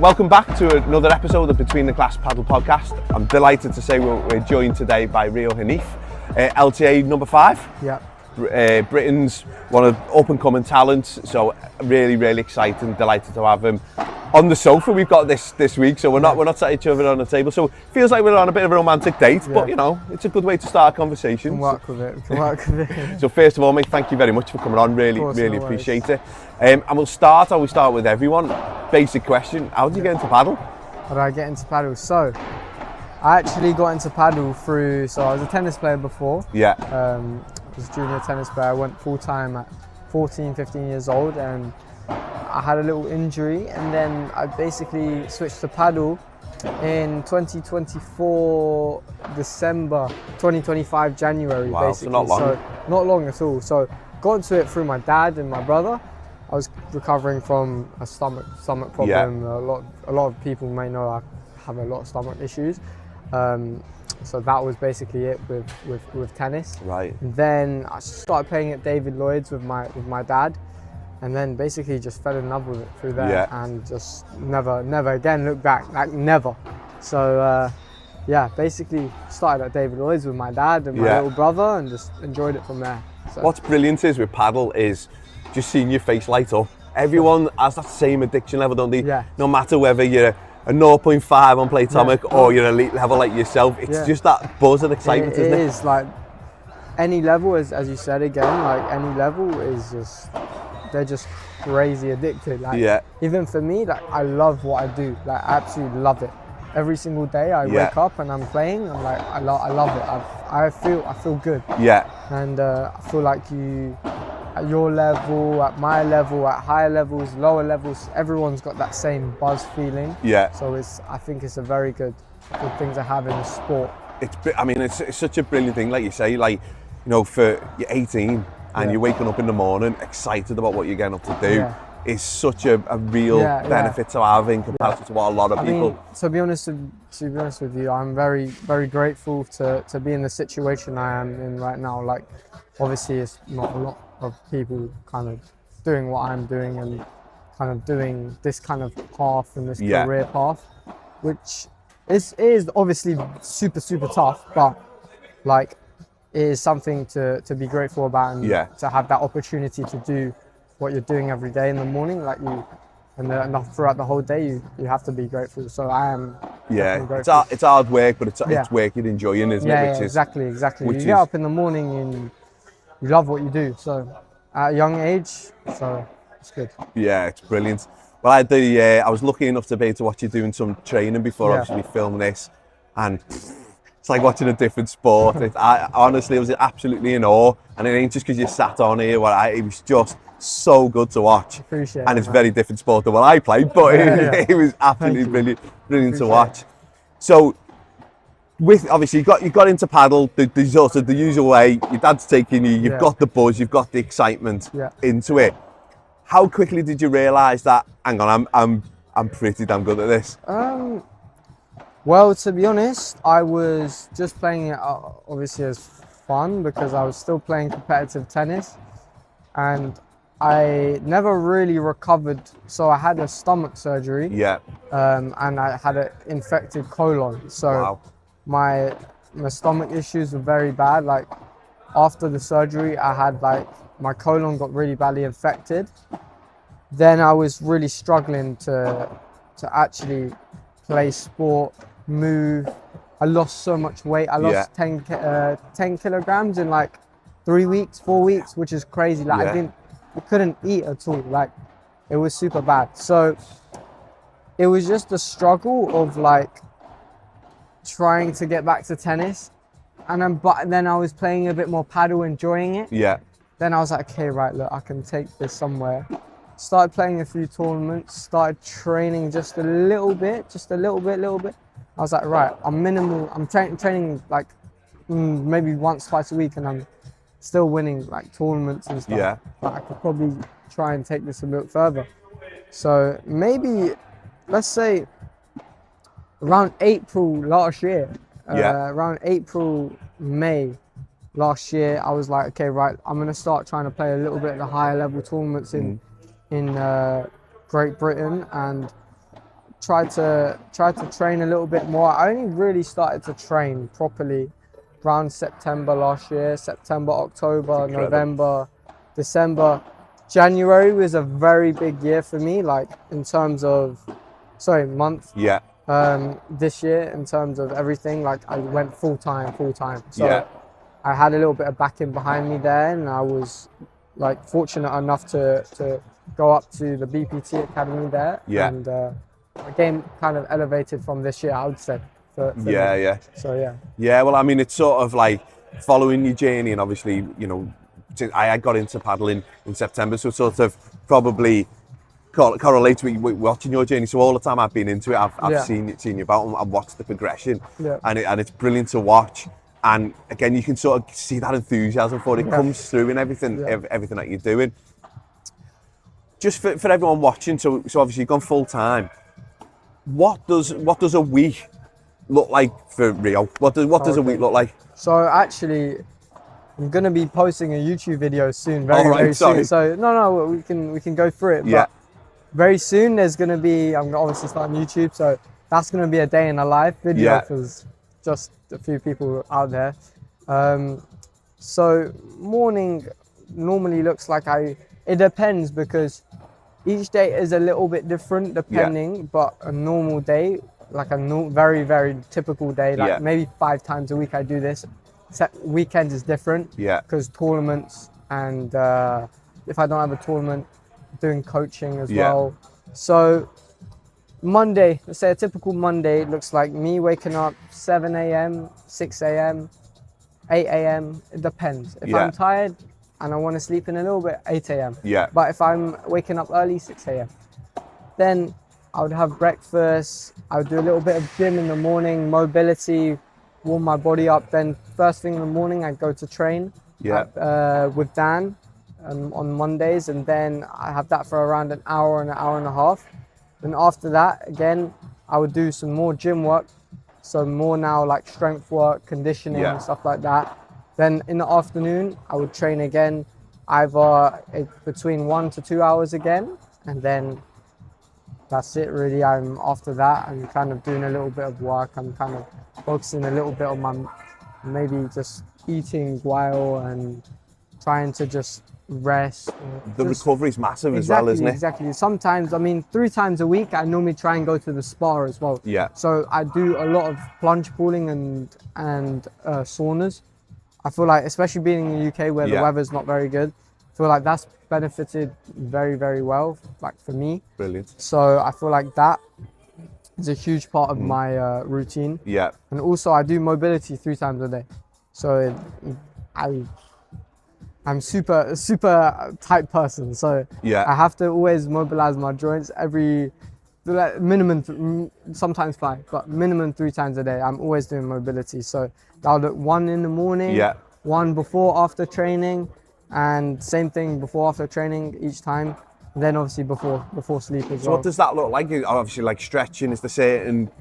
Welcome back to another episode of Between the Glass Padel Podcast. I'm delighted to say we're joined today by Rio Hanif, LTA number 5. Yeah. Britain's one of up-and-coming talents, so really exciting, delighted to have him on the sofa. We've got this week, so we're not sat each other on the table, so it feels like we're on a bit of a romantic date, but you know, it's a good way to start a conversation. We can work with it. So first of all, mate, thank you very much for coming on. Really appreciate it. And we'll start how we start with everyone. Basic question: how did you get into paddle? How did I get into paddle? So I actually got into paddle through. So I was a tennis player before. Yeah. I was a junior tennis player. I went full time at 14, 15 years old, and I had a little injury, and then I basically switched to paddle in 2024 December, 2025 January. Wow, basically. so not long. So not long at all. So got into it through my dad and my brother. I was recovering from a stomach problem. Yeah. A lot of people may know I have a lot of stomach issues. So that was basically it with tennis. Right. And then I started playing at David Lloyd's with my dad, and then basically just fell in love with it through there, and just never again looked back, like never. So basically started at David Lloyd's with my dad and my little brother, and just enjoyed it from there. So. What's brilliant is with paddle is just seeing your face light up. Everyone has that same addiction level, don't they? Yeah. No matter whether you're a 0.5 on Playtomic or you're elite level like yourself, it's just that buzz and excitement, isn't it? It is, like any level, as you said again, like any level is just, they're just crazy addicted. Like, even for me, like I love what I do. Like I absolutely love it. Every single day I wake up and I'm playing, I'm like, I love it. I feel good. Yeah. And I feel like at your level, at my level, at higher levels, lower levels, everyone's got that same buzz feeling. Yeah. So I think it's a very good thing to have in the sport. It's such a brilliant thing, like you say, like, you know, for you're 18 and you're waking up in the morning excited about what you're getting up to do. Is such a real benefit to have in comparison to what a lot of people. To be honest with you, I'm very grateful to be in the situation I am in right now. Like, obviously, it's not a lot of people kind of doing what I'm doing and kind of doing this kind of path and this career path, which is obviously super tough, but like it is something to be grateful about, and to have that opportunity to do what you're doing every day in the morning, like you, and throughout the whole day, you have to be grateful. So I am. Grateful. It's hard work, but it's work you're enjoying, isn't it? Yeah, exactly. You get up in the morning and you love what you do. So at a young age, so it's good. Yeah, it's brilliant. Well, I was lucky enough to be able to watch you doing some training before obviously filming this, and it's like watching a different sport. I honestly was absolutely in awe, and it ain't just because you sat on here. It was just so good to watch. Appreciate and it, it's a very different sport than what I played, but it was absolutely brilliant to watch. So, with obviously you got into paddle the sort of the usual way. Your dad's taking you. You've got the buzz. You've got the excitement into it. How quickly did you realise that? Hang on, I'm pretty damn good at this. Well, to be honest, I was just playing it obviously as fun because I was still playing competitive tennis, and I never really recovered. So I had a stomach surgery. Yeah. And I had an infected colon. So my stomach issues were very bad. Like after the surgery, I had my colon got really badly infected. Then I was really struggling to actually play sport, move. I lost so much weight. I lost 10 kilograms in like 4 weeks, which is crazy. Like I couldn't eat at all. Like it was super bad. So it was just a struggle of like trying to get back to tennis, but then I was playing a bit more paddle, enjoying it. Yeah. Then I was like, okay, right, look, I can take this somewhere. Started playing a few tournaments, started training just a little bit. I was like, right, I'm training like maybe once, twice a week, and I'm still winning like tournaments and stuff. Yeah. But I could probably try and take this a bit further. So maybe, let's say, around April last year, around April, May last year, I was like, okay, right, I'm going to start trying to play a little bit of the higher level tournaments in Great Britain, and tried to train a little bit more. I only really started to train properly around September last year. September, October, November, December. January was a very big year for me, like in terms of, month. Yeah. This year in terms of everything, like I went full time. So Yeah. I had a little bit of backing behind me there, and I was like fortunate enough to go up to the BPT Academy there. Yeah. And the game kind of elevated from this year, I would say. For Yeah, me. yeah. So yeah. Yeah, well, I mean, it's sort of like following your journey, and obviously, you know, I got into paddling in September, so sort of probably correlates with watching your journey. So all the time I've been into it, I've seen you about and I've watched the progression, and it's brilliant to watch. And again, you can sort of see that enthusiasm for it. It comes through in everything that you're doing. Just for everyone watching, so obviously you've gone full time. What does a week look like for Rio? What does a week look like? So actually, I'm gonna be posting a YouTube video soon, very soon. So no, we can go through it. Yeah. But very soon there's gonna be. I'm gonna obviously start on YouTube, so that's gonna be a day in a life video for just a few people out there. So morning normally looks like it depends because each day is a little bit different depending, but a normal day, like a very, very typical day, like maybe 5 times a week I do this. Weekends is different because tournaments, and if I don't have a tournament, doing coaching as well. So Monday, let's say a typical Monday looks like me waking up 7 a.m., 6 a.m., 8 a.m. It depends. If I'm tired and I want to sleep in a little bit, 8 a.m. But if I'm waking up early, 6 a.m. Then I would have breakfast. I would do a little bit of gym in the morning, mobility, warm my body up. Then first thing in the morning, I'd go to train with Dan on Mondays. And then I have that for around an hour and a half. And after that, again, I would do some more gym work. So more now like strength work, conditioning, and stuff like that. Then in the afternoon, I would train again, either between 1 to 2 hours again. And then that's it really. After that, I'm kind of doing a little bit of work. I'm kind of focusing a little bit on my, maybe just eating while and trying to just rest. The recovery is massive as well, isn't it? Exactly. Sometimes, 3 times a week, I normally try and go to the spa as well. Yeah. So I do a lot of plunge pooling and saunas. I feel like, especially being in the UK where the weather's not very good, I feel like that's benefited very, very well, like for me. Brilliant. So I feel like that is a huge part of my routine. Yeah. And also I do mobility 3 times a day. So I'm super tight person. So I have to always mobilize my joints minimum, sometimes 5, but minimum 3 times a day. I'm always doing mobility. So I'll do 1 in the morning, 1 before, after training, and same thing before, after training each time. And then obviously before sleep as well. So what does that look like? Obviously like stretching, is the certain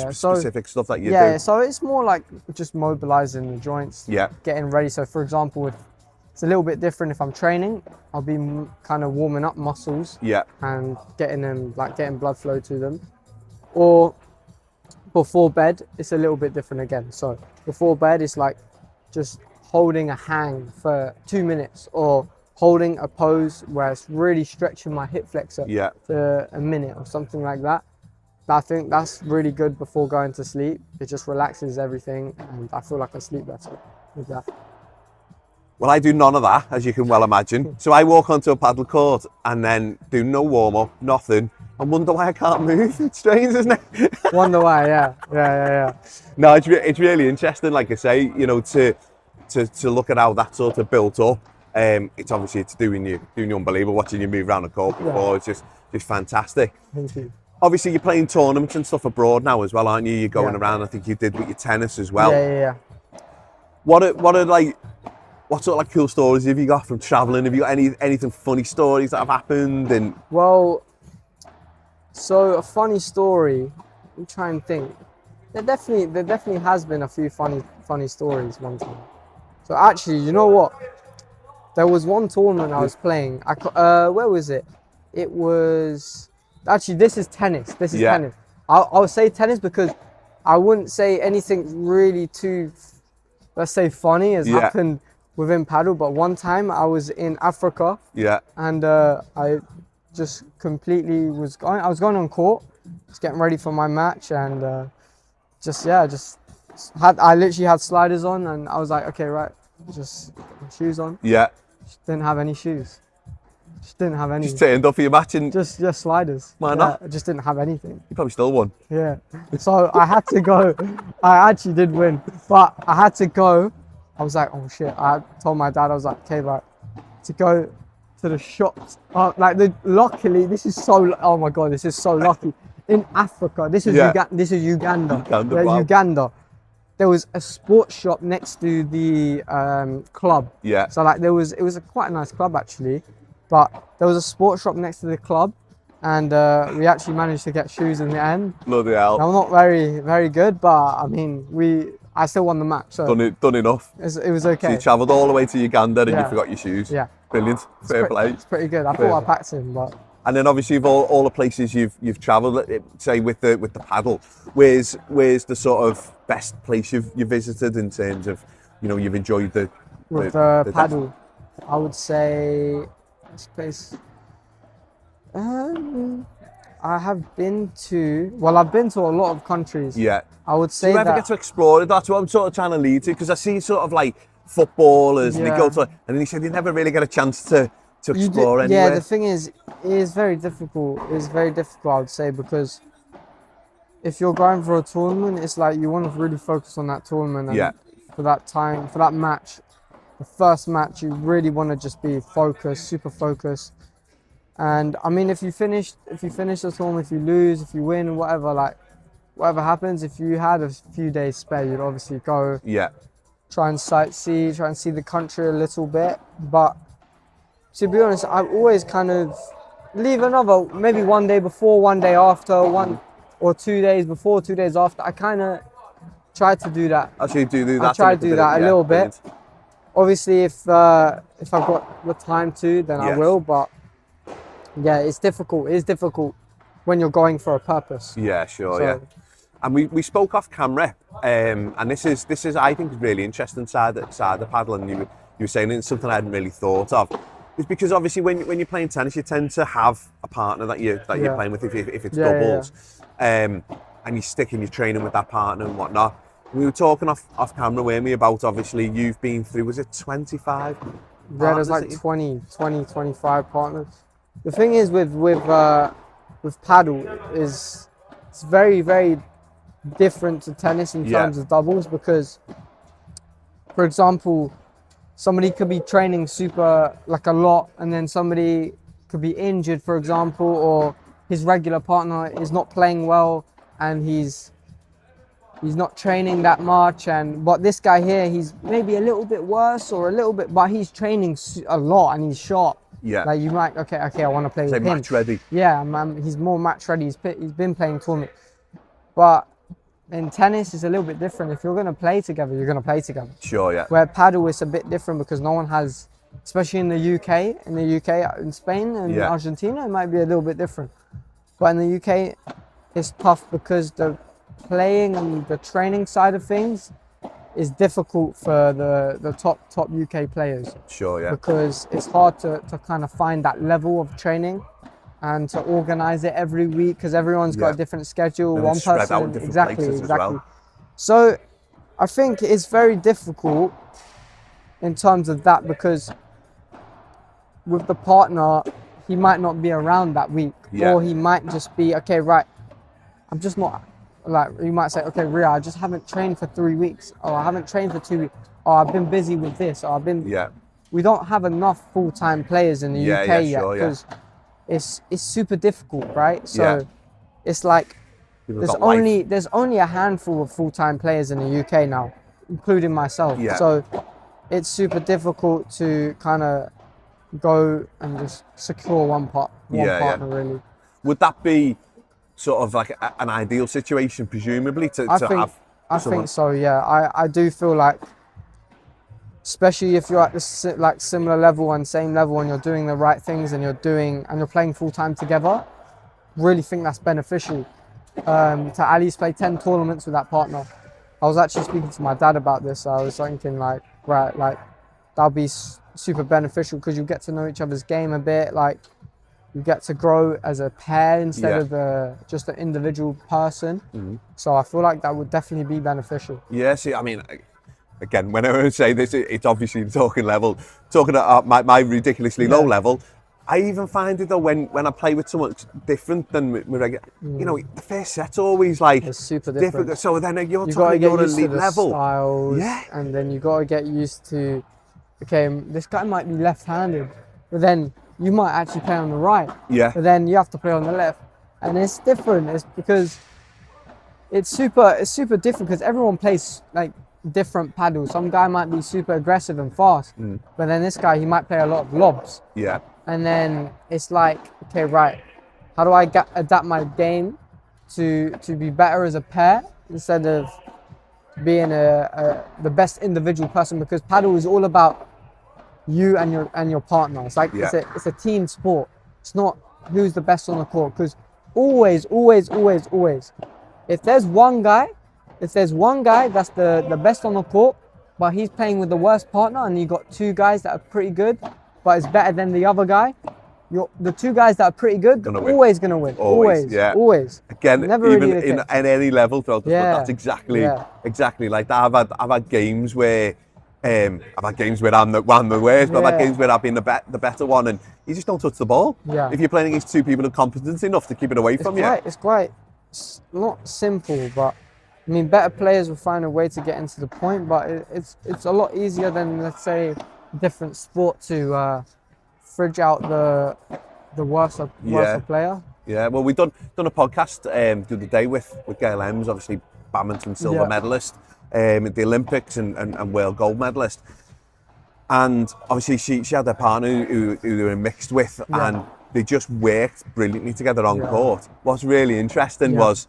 specific stuff that you do? Yeah, so it's more like just mobilizing the joints, getting ready. So for example, it's a little bit different if I'm training. I'll be kind of warming up muscles and getting blood flow to them. Or before bed, it's a little bit different again. So before bed, it's like just holding a hang for 2 minutes, or holding a pose where it's really stretching my hip flexor for a minute or something like that. I think that's really good before going to sleep. It just relaxes everything, and I feel like I sleep better with that. Well, I do none of that, as you can well imagine. So I walk onto a paddle court and then do no warm-up, nothing, and wonder why I can't move. It's strange, isn't it? Wonder why, yeah. No, it's really interesting, like I say, you know, to look at how that sort of built up. It's doing you unbelievable, watching you move around the court before. It's just fantastic. Thank you. Obviously, you're playing tournaments and stuff abroad now as well, aren't you? You're going around. I think you did with your tennis as well. Yeah. What sort of like cool stories have you got from traveling? Have you got anything funny stories that have happened? And well, so a funny story. I'm trying to think. There definitely has been a few funny stories one time. So actually, you know what? There was one tournament I was playing. Where was it? It was Actually, this is tennis. This is Yeah. tennis. I would say tennis because I wouldn't say anything really too, let's say, funny has Yeah. happened within paddle. But one time I was in Africa Yeah. and I just completely I was going on court, just getting ready for my match, and I literally had sliders on, and I was like, okay, right, just got my shoes on. Yeah. Just didn't have any shoes. Just didn't have any. Just turned up for your match and Just sliders. Why Yeah, not? I just didn't have anything. you probably still won. Yeah. So I had to go. I actually did win, but I had to go. I was like, oh shit. I told my dad, I was like, okay, right, to go to the shops. Luckily, this is so. Oh my god, this is so lucky. In Africa, this is Yeah. This is Uganda. Uganda, Yeah, wow. Uganda. There was a sports shop next to the club. Yeah. So like it was quite a nice club actually, but there was a sports shop next to the club, and we actually managed to get shoes in the end. Bloody hell. I'm not very good, but I mean I still won the match, so Done enough. it was So okay. you travelled all the way to Uganda and you Yeah. forgot your shoes. Yeah. Brilliant. Fair play. It's pretty good. I Fair thought I play. packed him, but And then obviously of all the places you've travelled, say with the paddle, where's the sort of best place you've visited in terms of, you've enjoyed the with the paddle, I would say this place. I've been to a lot of countries. Yeah. I would Do say you ever that. get to explore it? That's what I'm sort of trying to lead to, because I see sort of like footballers and they go Yeah. to, and then you said they never really get a chance to You do- explore yeah, anywhere. the thing is, it is very difficult. It's very difficult, I would say, because if you're going for a tournament, it's like you want to really focus on that tournament. And Yeah. for that match, the first match, you really want to just be focused, super focused. And I mean, if you finish the tournament, if you lose, if you win, whatever happens, if you had a few days spare, you'd obviously go Yeah. try and sightsee, try and see the country a little bit. But to be honest, I always kind of leave maybe one day before, one day after, 1 or 2 days before, 2 days after. I kind of try to do that. Actually, do that. I try to do that a little bit. brilliant. Obviously, if I've got the time to, then I Yes. will. But yeah, it's difficult. It is difficult when you're going for a purpose. Yeah, sure, So- yeah. And we spoke off camera, and this is I think a really interesting side of paddle, and you were saying it's something I hadn't really thought of. It's because obviously when you're playing tennis, you tend to have a partner that you're Yeah. playing with if it's Yeah, yeah, doubles, and you stick in your training with that partner and whatnot. We were talking off camera, weren't we, about obviously you've been through, was it 25? Yeah, there's partners that like you- 25 partners. The thing is with paddle is it's very, very different to tennis in Yeah. terms of doubles, because, for example, somebody could be training super like a lot, and then somebody could be injured, for example, or his regular partner is not playing well and he's not training that much, but this guy here, he's maybe a little bit worse or a little bit, but he's training a lot and he's sharp. Yeah. Like you might, okay, I want to play Say with him. match ready. Yeah, he's more match ready. He's been playing tournament. But in tennis, it's a little bit different. If you're going to play together, you're going to play together. Sure, yeah. Where paddle is a bit different because no one has, especially in the UK, in Spain and Yeah. Argentina, it might be a little bit different. But in the UK, it's tough because the playing and the training side of things is difficult for the top UK players, Sure, yeah. because it's hard to kind of find that level of training and to organize it every week, because everyone's got Yeah. a different schedule. And One it's spread person, out in different exactly. places as well. So I think it's very difficult in terms of that, because with the partner, he might not be around that week, Yeah. or he might just be, okay, right, I'm just not, like, you might say, okay, Ria, I just haven't trained for 3 weeks, or I haven't trained for 2 weeks, or I've been busy with this, or Yeah. we don't have enough full-time players in the Yeah, UK yeah, yet, sure, yeah. because it's super difficult, right? So Yeah. it's like People there's got life. only a handful of full-time players in the UK now, including myself. Yeah. So it's super difficult to kind of go and just secure one Yeah, partner really. Would that be sort of like an ideal situation, presumably, to I have someone? think so. Yeah, I do feel like, especially if you're at the similar level and same level, and you're doing the right things, and you're playing full time together, really think that's beneficial to at least play 10 tournaments with that partner. I was actually speaking to my dad about this. I was thinking like, right, like that'll be super beneficial because you get to know each other's game a bit. Like you get to grow as a pair instead of just an individual person. So I feel like that would definitely be beneficial. Yeah, see, I mean, again, whenever I say this, it's obviously talking at my ridiculously low level. I even find it though when I play with someone different than my regular, you know, the first set's always like it's super different. So then you're you talking your elite level. Styles, and then you got to get used to, okay, this guy might be left-handed, but then you might actually play on the right. But then you have to play on the left, and it's different. It's because it's super different because everyone plays like different paddle. Some guy might be super aggressive and fast, but then this guy, he might play a lot of lobs. And then it's like, okay, right, how do I adapt my game to be better as a pair instead of being the best individual person? Because paddle is all about you and your partner. It's like it's a team sport. It's not who's the best on the court. Because always, if there's one guy that's the best on the court, but he's playing with the worst partner, and you got two guys that are pretty good, but it's better than the other guy, the two guys that are pretty good always gonna win. Always. Again, never even really in any level throughout the sport, that's exactly like that. I've had games where I'm the worst, but I've had games where I've been the better one, and you just don't touch the ball. If you're playing against two people who are competent enough to keep it away from you. It's not simple, but I mean, better players will find a way to get into the point, but it's a lot easier than, let's say, different sport to fridge out the worst player. Yeah, well, we've done a podcast the other day with Gail Ems, obviously badminton silver medalist at the Olympics and world gold medalist. And obviously she had a partner who they were mixed with, and they just worked brilliantly together on court. What's really interesting was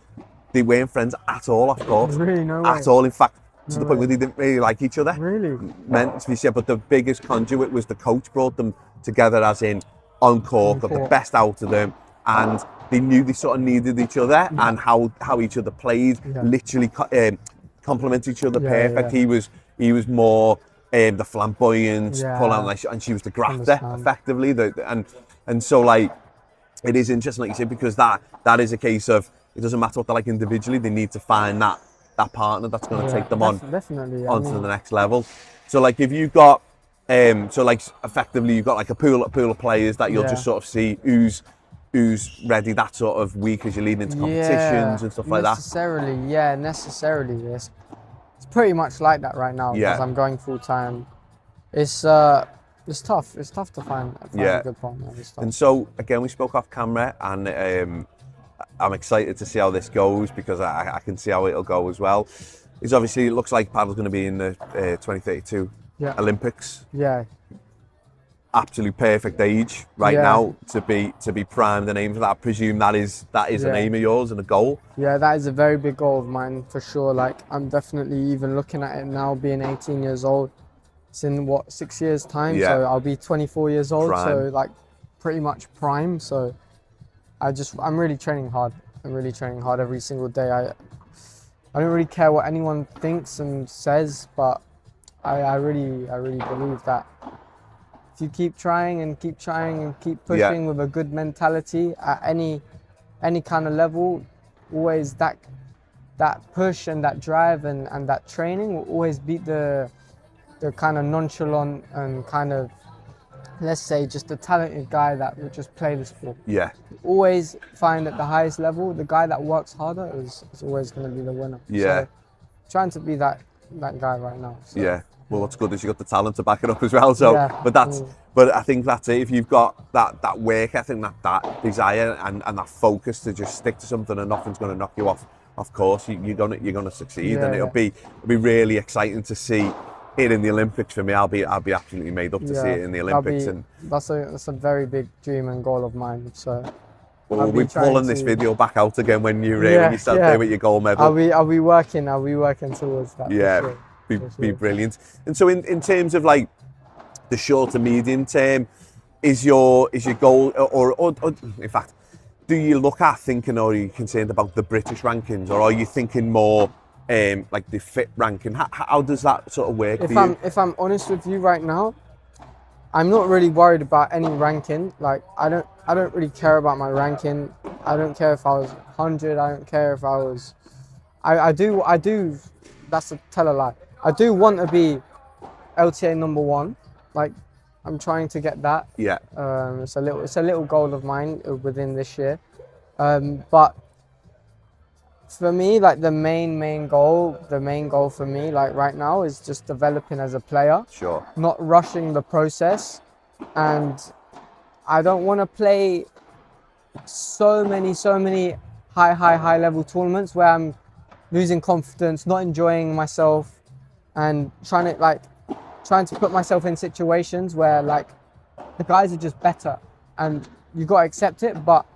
they weren't friends at all off court. Really, no at way. all. In fact, to the point where they didn't really like each other. Really? Meant to be said, but the biggest conduit was the coach brought them together, as in on court, got the best out of them, and they knew they sort of needed each other and how each other played, literally complement each other perfect. He was more the flamboyant, and she was the grafter, effectively. And so like it is interesting, like you said, because that is a case of it doesn't matter what they're like individually, they need to find that partner that's going to take them onto the next level. So like if you've got effectively you've got like a pool of players that you'll just sort of see who's ready that sort of week as you're leading into competitions and stuff like that. Necessarily. It's pretty much like that right now because I'm going full time. It's tough. It's tough to find a good partner. And so again, we spoke off camera, and I'm excited to see how this goes because I can see how it'll go as well. It looks like paddle's going to be in the 2032 Olympics. Absolute perfect age right now to be primed and aim for that. I presume that is an aim of yours and a goal. Yeah, that is a very big goal of mine for sure. Like I'm definitely even looking at it now, being 18 years old. It's in 6 years time, so I'll be 24 years old. Prime. So like pretty much prime. So I'm really training hard. I'm really training hard every single day. I don't really care what anyone thinks and says, but I really believe that if you keep trying and keep pushing with a good mentality at any kind of level, always that push and that drive and that training will always beat the kind of nonchalant and kind of, let's say, just a talented guy that would just play the sport. Always find at the highest level, the guy that works harder is always going to be the winner. So trying to be that guy right now. So. Well, what's good is you've got the talent to back it up as well. So, but I think that's it. If you've got that work ethic, that desire and that focus to just stick to something and nothing's going to knock you off course, you're gonna succeed, and it'll be really exciting to see it in the Olympics. For me, I'll be absolutely made up to see it in the Olympics, and that's a very big dream and goal of mine. So we'll be pulling this video back out again when you start there with your gold medal. I'll be working towards that. Yeah, for sure. Be brilliant. And so in terms of like the short to medium term, is your goal, or in fact, do you look at thinking, or are you concerned about the British rankings, or are you thinking more like the fit ranking? How does that sort of work for you? If I'm honest with you right now, I'm not really worried about any ranking. Like I don't really care about my ranking. I don't care if I was 100. I don't care if I was. I do. That's a tell a lie. I do want to be LTA number 1. Like I'm trying to get that. Yeah. It's a little goal of mine within this year. But for me, like the main goal for me, like right now, is just developing as a player. Sure. Not rushing the process, and I don't want to play so many high level tournaments where I'm losing confidence, not enjoying myself, and trying to put myself in situations where like the guys are just better, and you got to accept it. But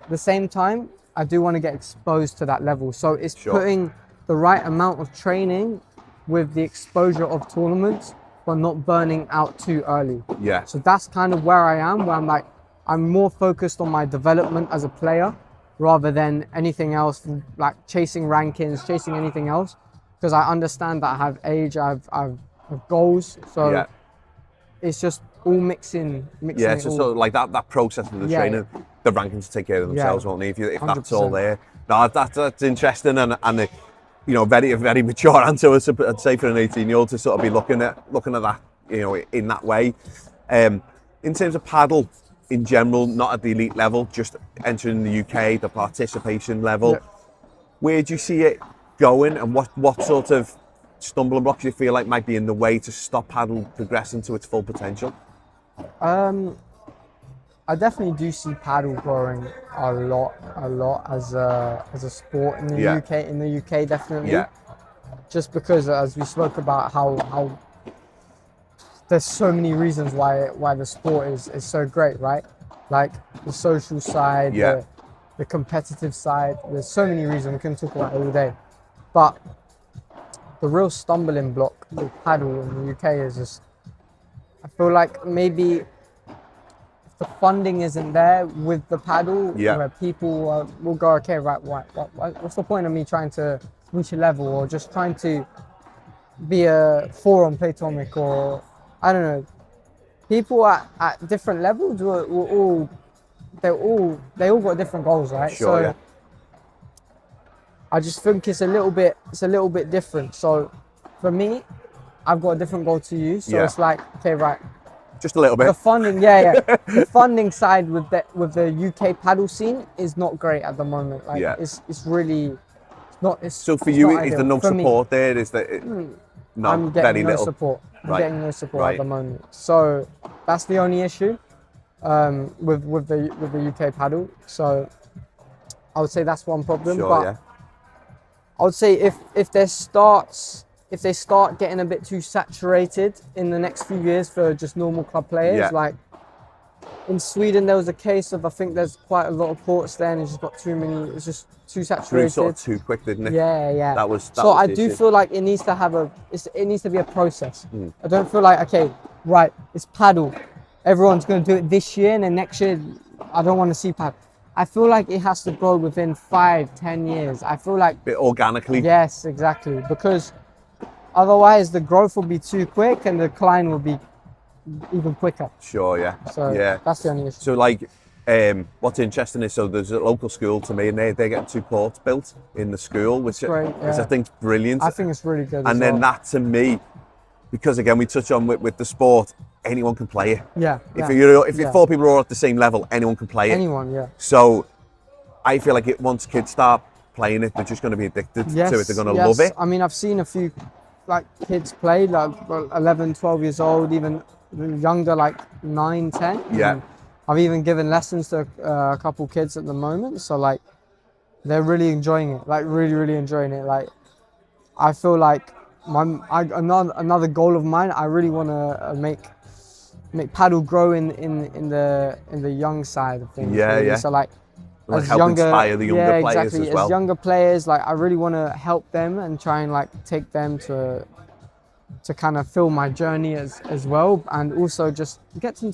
at the same time, I do want to get exposed to that level. So it's putting the right amount of training with the exposure of tournaments, but not burning out too early. Yeah. So that's kind of where I am, where I'm more focused on my development as a player rather than anything else, like chasing rankings, chasing anything else, because I understand that I have age, I've goals. So it's just all mixing. Yeah, so sort of like that process of the training, the rankings take care of themselves, won't they? If that's all there. No, that's interesting, and very mature answer, I'd say, for an 18-year-old to sort of be looking at that, in that way. In terms of paddle in general, not at the elite level, just entering the UK, the participation level, where do you see it going, and what sort of stumbling blocks you feel like might be in the way to stop paddle progressing to its full potential? I definitely do see paddle growing a lot as a sport in the UK. In the UK, definitely. Yeah. Just because, as we spoke about, how there's so many reasons why the sport is so great, right? Like the social side, the competitive side. There's so many reasons, we can talk about it all day. But the real stumbling block with paddle in the UK is just, I feel like maybe if the funding isn't there with the paddle, where people will go, okay, right, what's the point of me trying to reach a level, or just trying to be a 4 on Platonic, or I don't know. People at different levels they all got different goals, right? Sure, I just think it's a little bit different. So for me, I've got a different goal to you. So it's like, okay, right. Just a little bit. The funding, the funding side with the UK paddle scene is not great at the moment. Like it's really not. So for you, is there no support there? Is that I'm getting no support. I'm getting no support at the moment. So that's the only issue with the UK paddle. So I would say that's one problem. But I would say if they start getting a bit too saturated in the next few years for just normal club players, like in Sweden there was a case of, I think there's quite a lot of ports there, and it's just got too many. It's just too saturated. Sort of too quick, didn't it? Yeah. That was I do feel like it needs to be a process. I don't feel like, okay, right, it's paddle. Everyone's going to do it this year, and then next year I don't want to see paddle. I feel like it has to grow within 5-10 years. I feel like... bit organically. Yes, exactly. Because otherwise the growth will be too quick and the decline will be even quicker. Sure, yeah. So that's the only issue. So like, what's interesting is, so there's a local school to me, and they're getting 2 courts built in the school, which I think is brilliant. I think it's really good. And then that, to me, because again, we touch on with the sport, anyone can play it. If 4 people are all at the same level, anyone can play it. Anyone. So I feel like once kids start playing it, they're just going to be addicted to it. They're going to love it. I mean, I've seen a few like kids play, like 11, 12 years old, even younger, like 9, 10. Yeah. I've even given lessons to a couple kids at the moment. So like, they're really enjoying it, like really enjoying it. Like, I feel like another goal of mine, I really want to make paddle grow in the young side of things. Yeah. So like, as help inspire the younger players as well. As younger players, like I really want to help them and try and like take them to to kind of fill my journey as well, and also just get them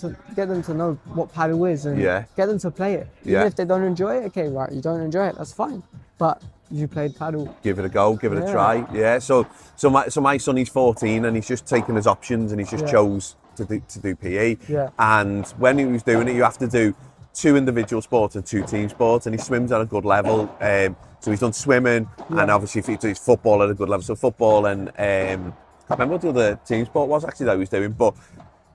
to know what paddle is and get them to play it. Even if they don't enjoy it, okay, right, you don't enjoy it, that's fine. But you played paddle. Give it a go, give it a try. Yeah. So my son, he's 14 and he's just taken his options and he's just chose to do PE. Yeah. And when he was doing it, you have to do 2 individual sports and 2 team sports, and he swims at a good level. So he's done swimming, and obviously he's football at a good level. So football and I can't remember what the other team sport was actually that he was doing, but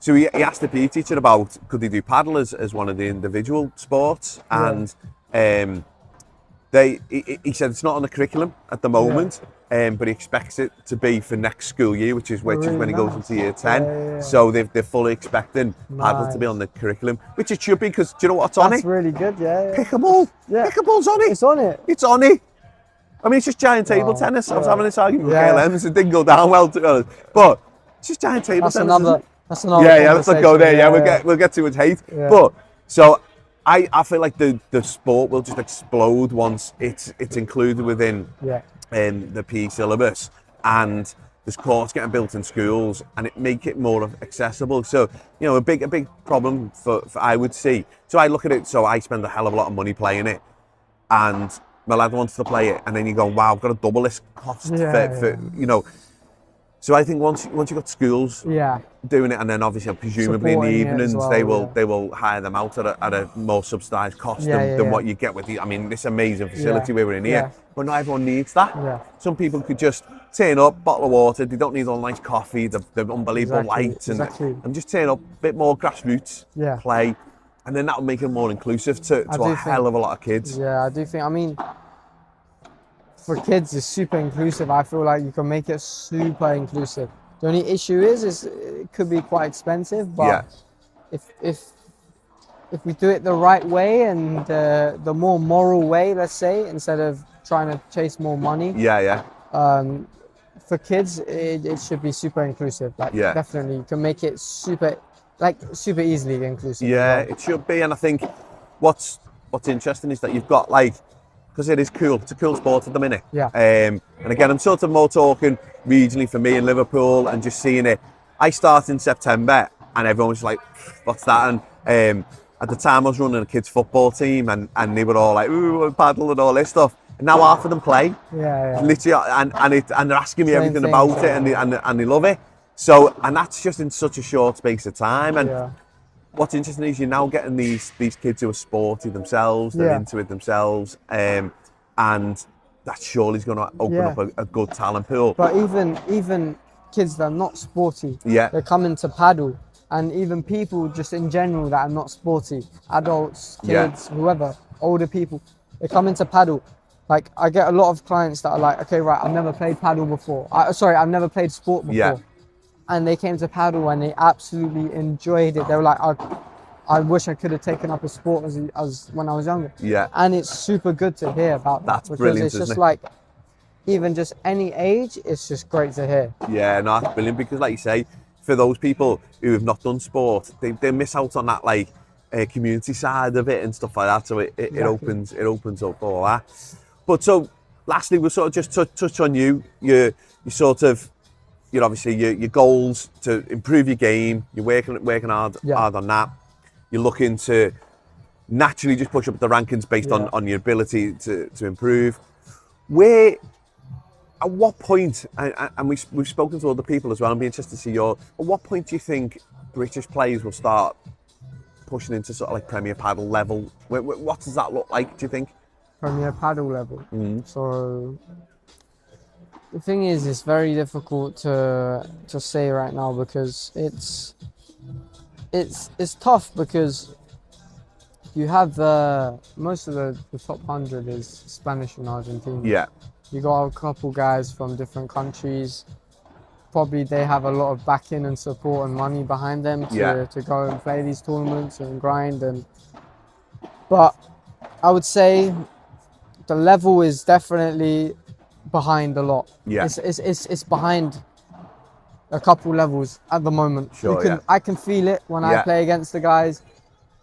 so he asked the PE teacher about could he do paddle as one of the individual sports, and he said it's not on the curriculum at the moment, but he expects it to be for next school year, which is when he goes into year 10. So they're fully expecting paddle to be on the curriculum, which it should be, because do you know what's on it? That's really good, Pickleball. Pickleball's on it. It's on it. It's on it. I mean, it's just giant table tennis. I was having this argument with KLMs. It didn't go down well, to be honest. But it's just giant table tennis. That's another. Yeah, let's not go there. Yeah, we'll get too much hate. Yeah. But so I feel like the sport will just explode once it's included within the PE syllabus, and there's courts getting built in schools, and it make it more accessible. So a big problem for I would see. So I look at it. So I spend a hell of a lot of money playing it, and my lad wants to play it, and then you go, wow, I've got to double this cost for So I think once you got schools doing it, and then obviously presumably supporting in the evenings well, they will hire them out at a more subsidised cost than what you get with this amazing facility we were in here. But not everyone needs that. Some people could just turn up, bottle of water. They don't need all nice coffee, the unbelievable lights, and just turn up, a bit more grassroots play. And then that will make it more inclusive to a hell of a lot of kids. Yeah, I do think. I mean, for kids, it's super inclusive. I feel like you can make it super inclusive. The only issue is it could be quite expensive. But if we do it the right way and the more moral way, let's say, instead of trying to chase more money. For kids, it should be super inclusive. Definitely, you can make it super easily inclusive. It should be. And I think what's interesting is that you've got because it is cool. It's a cool sport at the minute. And again, I'm sort of more talking regionally for me in Liverpool, and just seeing it. I start in September, and everyone was like, "What's that?" And at the time, I was running a kids' football team, and they were all like, "Ooh, paddle and all this stuff." And now half of them play. Literally, and they're asking me everything about it, and they love it. So, and that's just in such a short space of time. And what's interesting is you're now getting these kids who are sporty themselves, they're into it themselves, and that surely is going to open up a good talent pool. But even kids that are not sporty, they come into paddle, and even people just in general that are not sporty, adults, kids, whoever, older people, they come into paddle. Like, I get a lot of clients that are like, okay, right, I've never played paddle before. I've never played sport before. And they came to paddle and they absolutely enjoyed it. They were like, I wish I could have taken up a sport as when I was younger. And it's super good to hear about that. That's brilliant, it's just like, even just any age, it's just great to hear. Yeah, no, that's brilliant, because like you say, for those people who have not done sport, they miss out on that community side of it and stuff like that. So it opens up all that. But so lastly, we'll sort of just touch on you obviously your goals to improve your game. You're working hard on that. You're looking to naturally just push up the rankings based on your ability to improve. At what point, and we've spoken to other people as well, I'd be interested to see at what point do you think British players will start pushing into sort of like Premier Padel level? What does that look like, do you think? Premier Padel level. So the thing is, it's very difficult to say right now, because it's tough, because you have most of the top 100 is Spanish and Argentine. You got a couple guys from different countries. Probably they have a lot of backing and support and money behind them to go and play these tournaments and grind. But I would say the level is definitely behind a lot. It's behind a couple levels at the moment. I can feel it when I play against the guys.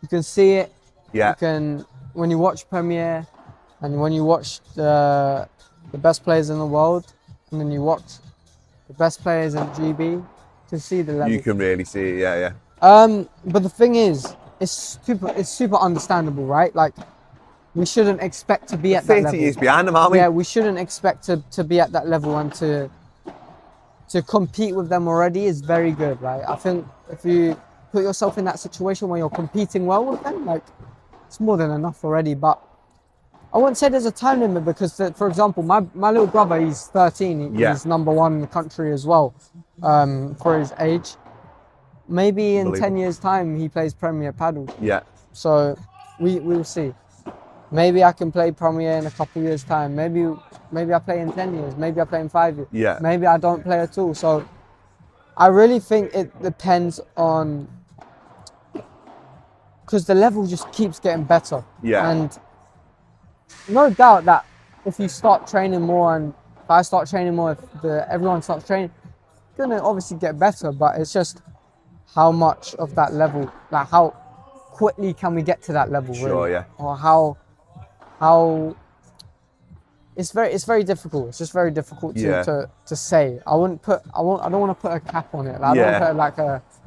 You can see it. You can, when you watch Premier, and when you watch the best players in the world, and then you watch the best players in GB, to see the level. You can really see it, yeah. But the thing is, it's super understandable, right? Like, we shouldn't expect to be at that level. 30 years behind them, aren't we? Yeah, we shouldn't expect to be at that level, and to compete with them already is very good. Like, I think if you put yourself in that situation where you're competing well with them, like, it's more than enough already. But I wouldn't say there's a time limit, because, for example, my little brother, he's 13. He's #1 in the country as well, for his age. Maybe in 10 years' time, he plays Premier Padel. Yeah. So we will see. Maybe I can play Premier in a couple of years' time. Maybe I play in 10 years. Maybe I play in 5 years. Yeah. Maybe I don't play at all. So I really think it depends on, because the level just keeps getting better. Yeah. And no doubt that if you start training more, and if I start training more, if everyone starts training, it's gonna obviously get better. But it's just how much of that level, like how quickly can we get to that level? Sure, really? yeah. Or how it's very difficult. It's just very difficult to say. I don't want to put a cap on it. Like, I don't want to put like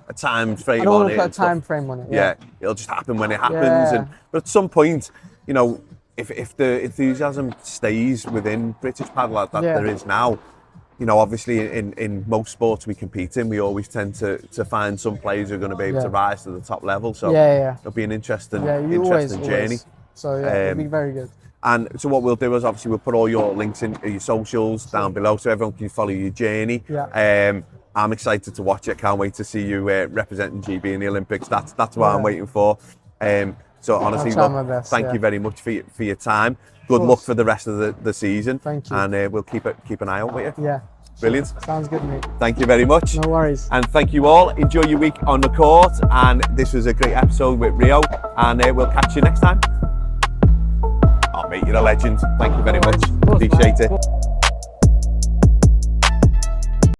a time frame on it. I don't want to put a time frame on it. Yeah, it'll just happen when it happens. Yeah. But at some point, you know, if the enthusiasm stays within British Padel that there is now, you know, obviously in most sports we compete in, we always tend to find some players who are going to be able to rise to the top level. So it'll be an interesting journey. Always. So it'll be very good. And so what we'll do is obviously we'll put all your links in your socials down below, so everyone can follow your journey. Yeah. I'm excited to watch it. Can't wait to see you representing GB in the Olympics. That's what I'm waiting for. So honestly, thank you very much for your time. Good luck for the rest of the season. Thank you. And we'll keep an eye out with you. Yeah. Brilliant. Sounds good, mate. Thank you very much. No worries. And thank you all. Enjoy your week on the court. And this was a great episode with Rio. And we'll catch you next time. Oh, mate, you're a legend. Thank you very much. Appreciate it.